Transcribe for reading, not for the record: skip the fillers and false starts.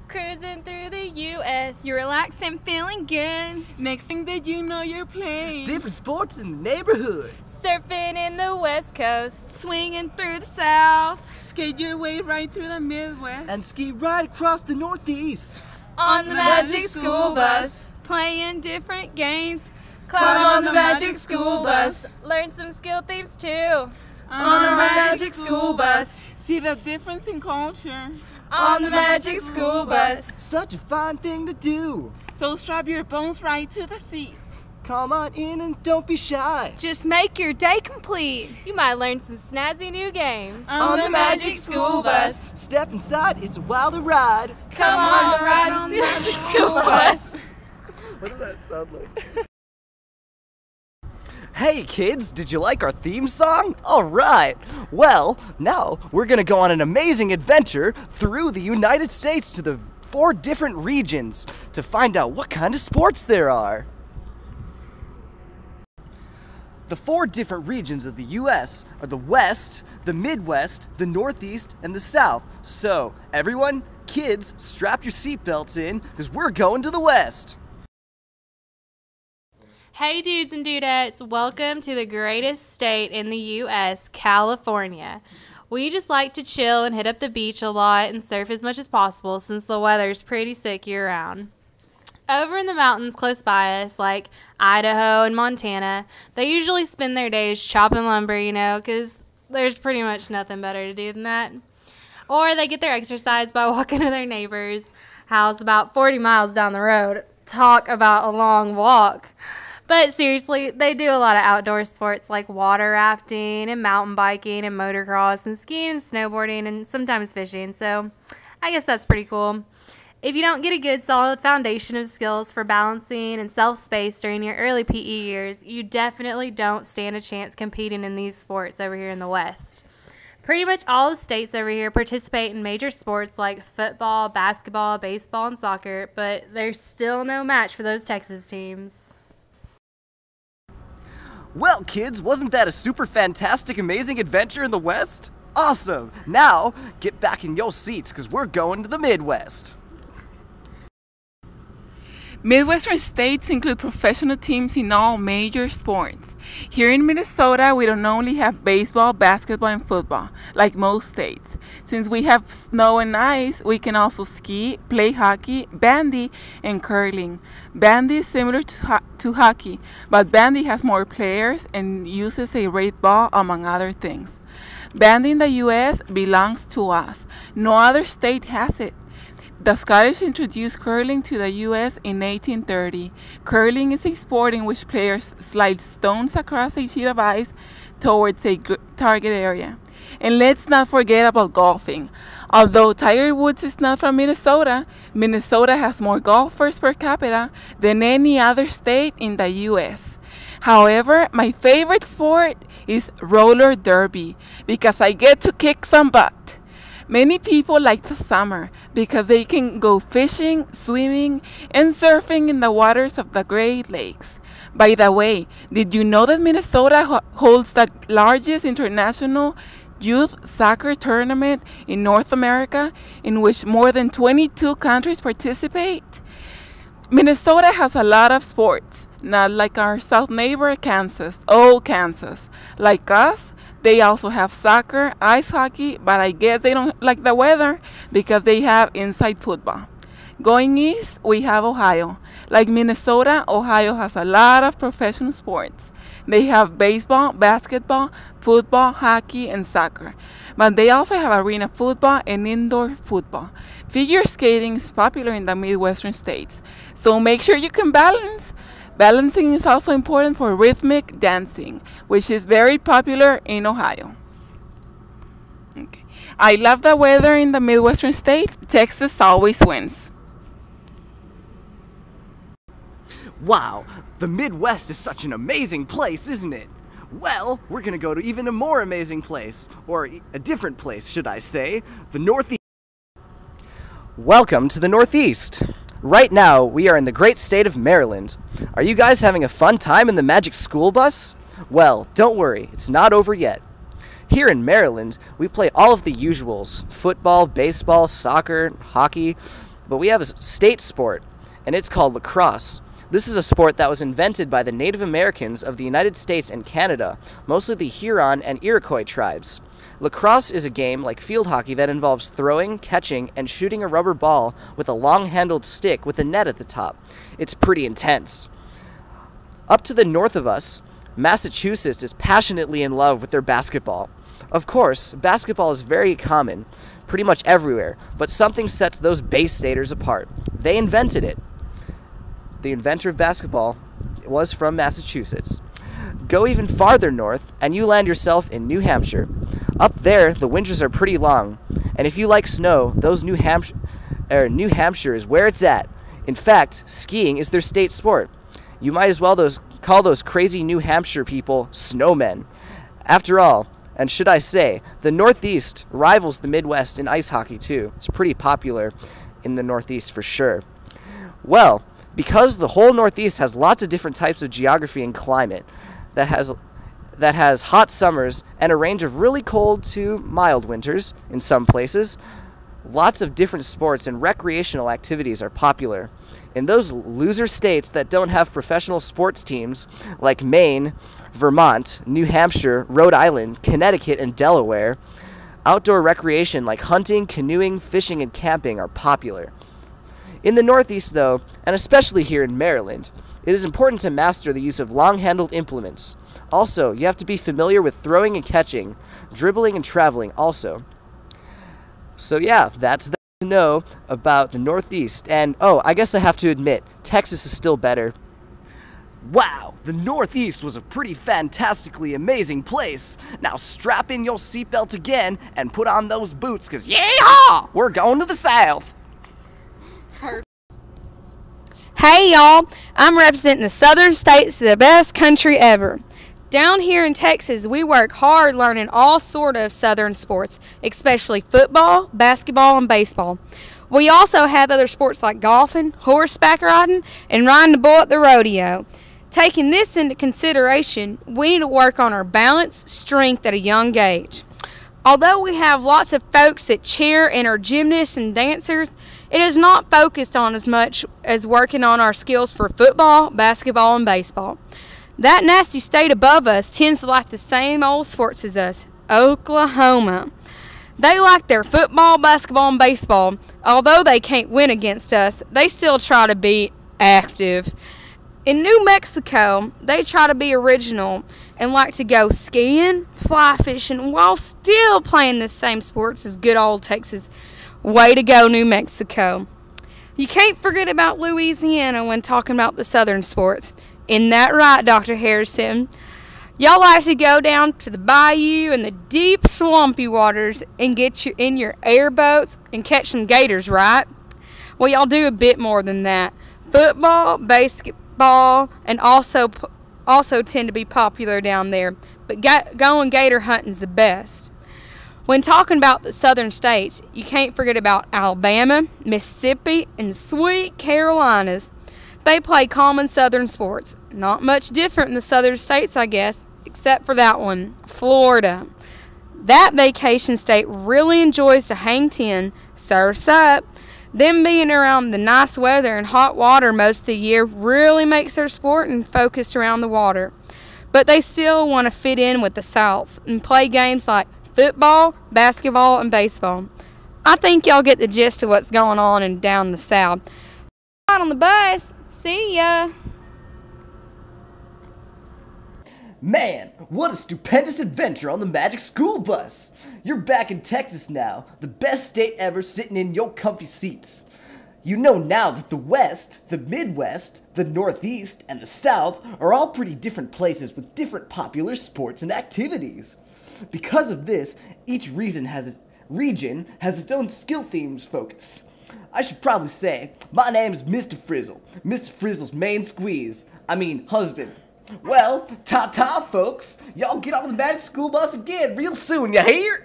Cruising through the U.S. You're relaxed and feeling good. Next thing that you know, you're playing different sports in the neighborhood. Surfing in the West Coast. Swinging through the South. Skate your way right through the Midwest. And ski right across the Northeast. On the Magic School Bus. Playing different games. Climb on the Magic School Bus. Learn some skill themes too. On a Magic School Bus. See the difference in culture. On the Magic School Bus. Such a fun thing to do. So strap your bones right to the seat. Come on in and don't be shy. Just make your day complete. You might learn some snazzy new games. On the Magic School Bus. Step inside, it's a wilder ride. Come on, ride on the Magic School Bus. What does that sound like? Hey kids, did you like our theme song? Alright, well, now we're gonna go on an amazing adventure through the United States to the 4 different regions to find out what kind of sports there are. The 4 different regions of the US are the West, the Midwest, the Northeast, and the South. So, everyone, kids, strap your seatbelts in, because we're going to the West. Hey dudes and dudettes, welcome to the greatest state in the U.S., California. We just like to chill and hit up the beach a lot and surf as much as possible since the weather's pretty sick year-round. Over in the mountains close by us, like Idaho and Montana, they usually spend their days chopping lumber, because there's pretty much nothing better to do than that. Or they get their exercise by walking to their neighbor's house about 40 miles down the road. Talk about a long walk. But seriously, they do a lot of outdoor sports like water rafting and mountain biking and motocross and skiing and snowboarding and sometimes fishing. So I guess that's pretty cool. If you don't get a good solid foundation of skills for balancing and self-space during your early PE years, you definitely don't stand a chance competing in these sports over here in the West. Pretty much all the states over here participate in major sports like football, basketball, baseball, and soccer, but there's still no match for those Texas teams. Well, kids, wasn't that a super fantastic, amazing adventure in the West? Awesome! Now, get back in your seats, because we're going to the Midwest. Midwestern states include professional teams in all major sports. Here in Minnesota, we don't only have baseball, basketball, and football, like most states. Since we have snow and ice, we can also ski, play hockey, bandy, and curling. Bandy is similar to hockey, but bandy has more players and uses a red ball, among other things. Bandy in the U.S. belongs to us. No other state has it. The Scottish introduced curling to the U.S. in 1830. Curling is a sport in which players slide stones across a sheet of ice towards a target area. And let's not forget about golfing. Although Tiger Woods is not from Minnesota, Minnesota has more golfers per capita than any other state in the U.S. However, my favorite sport is roller derby because I get to kick some butt. Many people like the summer because they can go fishing, swimming, and surfing in the waters of the Great Lakes. By the way, did you know that Minnesota holds the largest international youth soccer tournament in North America, in which more than 22 countries participate? Minnesota has a lot of sports, not like our south neighbor Kansas. Oh, Kansas. Like us, they also have soccer, ice hockey, but I guess they don't like the weather because they have inside football. Going east, we have Ohio. Like Minnesota, Ohio has a lot of professional sports. They have baseball, basketball, football, hockey, and soccer. But they also have arena football and indoor football. Figure skating is popular in the Midwestern states, so make sure you can balance. Balancing is also important for rhythmic dancing, which is very popular in Ohio. Okay. I love the weather in the Midwestern states. Texas always wins. Wow, the Midwest is such an amazing place, isn't it? Well, we're gonna go to even a more amazing place, or a different place, should I say, the Northeast. Welcome to the Northeast. Right now, we are in the great state of Maryland. Are you guys having a fun time in the Magic School Bus? Well, don't worry, it's not over yet. Here in Maryland, we play all of the usuals: football, baseball, soccer, hockey. But we have a state sport, and it's called lacrosse. This is a sport that was invented by the Native Americans of the United States and Canada, mostly the Huron and Iroquois tribes. Lacrosse is a game like field hockey that involves throwing, catching, and shooting a rubber ball with a long-handled stick with a net at the top. It's pretty intense. Up to the north of us, Massachusetts is passionately in love with their basketball. Of course, basketball is very common, pretty much everywhere, but something sets those Bay Staters apart. They invented it. The inventor of basketball was from Massachusetts. Go even farther north, and you land yourself in New Hampshire. Up there, the winters are pretty long, and if you like snow, New Hampshire is where it's at. In fact, skiing is their state sport. You might as well call those crazy New Hampshire people snowmen. After all, and should I say, the Northeast rivals the Midwest in ice hockey too. It's pretty popular in the Northeast for sure. Well, because the whole Northeast has lots of different types of geography and climate, that has hot summers and a range of really cold to mild winters in some places, lots of different sports and recreational activities are popular. In those loser states that don't have professional sports teams, like Maine, Vermont, New Hampshire, Rhode Island, Connecticut, and Delaware, outdoor recreation like hunting, canoeing, fishing, and camping are popular. In the Northeast, though, and especially here in Maryland, it is important to master the use of long-handled implements. Also, you have to be familiar with throwing and catching, dribbling and traveling also. So yeah, that's to know about the Northeast. And oh, I guess I have to admit, Texas is still better. Wow, the Northeast was a pretty fantastically amazing place. Now strap in your seatbelt again and put on those boots, cause yeehaw, we're going to the South. Hey y'all, I'm representing the southern states of the best country ever. Down here in Texas, we work hard learning all sort of southern sports, especially football, basketball, and baseball. We also have other sports like golfing, horseback riding, and riding the bull at the rodeo. Taking this into consideration, we need to work on our balance, strength at a young age. Although we have lots of folks that cheer and are gymnasts and dancers, it is not focused on as much as working on our skills for football, basketball, and baseball. That nasty state above us tends to like the same old sports as us, Oklahoma. They like their football, basketball, and baseball. Although they can't win against us, they still try to be active. In New Mexico, they try to be original and like to go skiing, fly fishing, while still playing the same sports as good old Texas. Way to go, New Mexico. You can't forget about Louisiana when talking about the southern sports. Isn't that right, Dr. Harrison? Y'all like to go down to the bayou and the deep swampy waters and get in your airboats and catch some gators, right? Well, y'all do a bit more than that. Football, basketball, and also tend to be popular down there. But going gator hunting's the best. When talking about the southern states, you can't forget about Alabama, Mississippi, and sweet Carolinas. They play common southern sports. Not much different in the southern states, I guess, except for that one, Florida. That vacation state really enjoys to hang tin, surfs up. Them being around the nice weather and hot water most of the year really makes their sport and focused around the water. But they still want to fit in with the South and play games like football, basketball, and baseball. I think y'all get the gist of what's going on and down the South. Out on the bus. See ya. Man, what a stupendous adventure on the Magic School Bus! You're back in Texas now, the best state ever, sitting in your comfy seats. You know now that the West, the Midwest, the Northeast, and the South are all pretty different places with different popular sports and activities. Because of this, each region has its own skill themes focus. I should probably say, my name is Mr. Frizzle, Mr. Frizzle's main husband. Well, ta-ta, folks. Y'all get on the Magic School Bus again real soon, you hear?